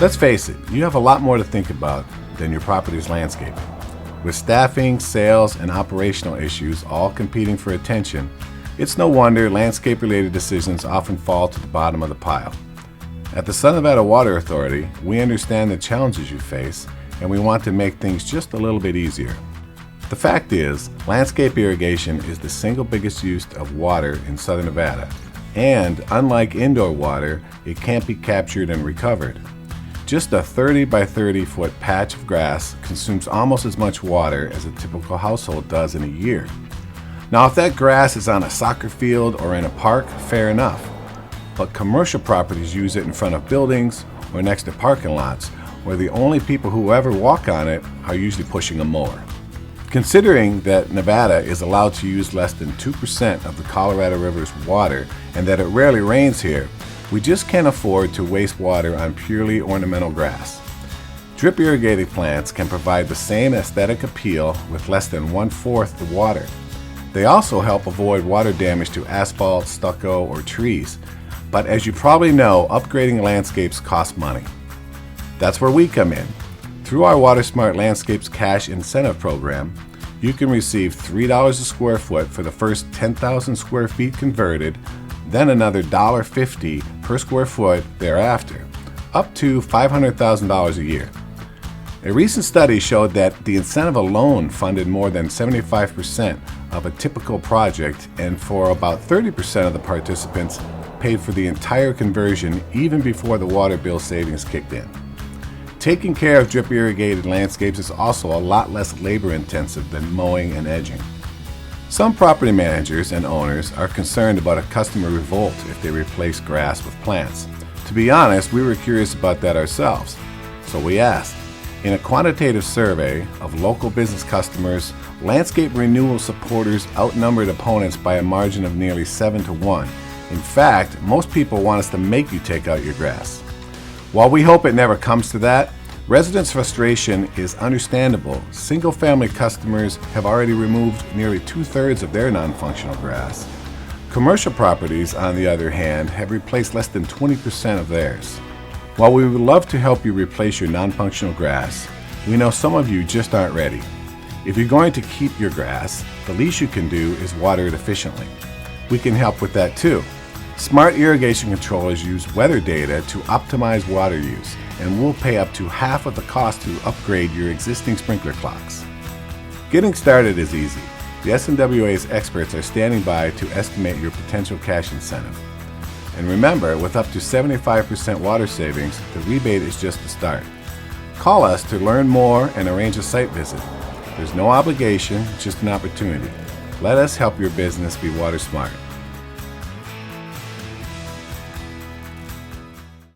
Let's face it, you have a lot more to think about than your property's landscaping. With staffing, sales, and operational issues all competing for attention, it's no wonder landscape-related decisions often fall to the bottom of the pile. At the Southern Nevada Water Authority, we understand the challenges you face, and we want to make things just a little bit easier. The fact is, landscape irrigation is the single biggest use of water in Southern Nevada, and unlike indoor water, it can't be captured and recovered. Just a 30 by 30 foot patch of grass consumes almost as much water as a typical household does in a year. Now, if that grass is on a soccer field or in a park, fair enough. But commercial properties use it in front of buildings or next to parking lots, where the only people who ever walk on it are usually pushing a mower. Considering that Nevada is allowed to use less than 2% of the Colorado River's water and that it rarely rains here, we just can't afford to waste water on purely ornamental grass. Drip irrigated plants can provide the same aesthetic appeal with less than 1/4 the water. They also help avoid water damage to asphalt, stucco, or trees. But as you probably know, upgrading landscapes costs money. That's where we come in. Through our Water Smart Landscapes Cash Incentive Program, you can receive $3 a square foot for the first 10,000 square feet converted, then another $1.50 per square foot thereafter, up to $500,000 a year. A recent study showed that the incentive alone funded more than 75% of a typical project, and for about 30% of the participants paid for the entire conversion even before the water bill savings kicked in. Taking care of drip irrigated landscapes is also a lot less labor intensive than mowing and edging. Some property managers and owners are concerned about a customer revolt if they replace grass with plants. To be honest, we were curious about that ourselves, so we asked. In a quantitative survey of local business customers, landscape renewal supporters outnumbered opponents by a margin of nearly 7-1. In fact, most people want us to make you take out your grass. While we hope it never comes to that, residents' frustration is understandable. Single-family customers have already removed nearly 2/3 of their non-functional grass. Commercial properties, on the other hand, have replaced less than 20% of theirs. While we would love to help you replace your non-functional grass, we know some of you just aren't ready. If you're going to keep your grass, the least you can do is water it efficiently. We can help with that too. Smart irrigation controllers use weather data to optimize water use, and we'll pay up to half of the cost to upgrade your existing sprinkler clocks. Getting started is easy. The SNWA's experts are standing by to estimate your potential cash incentive. And remember, with up to 75% water savings, the rebate is just the start. Call us to learn more and arrange a site visit. There's no obligation, just an opportunity. Let us help your business be water smart.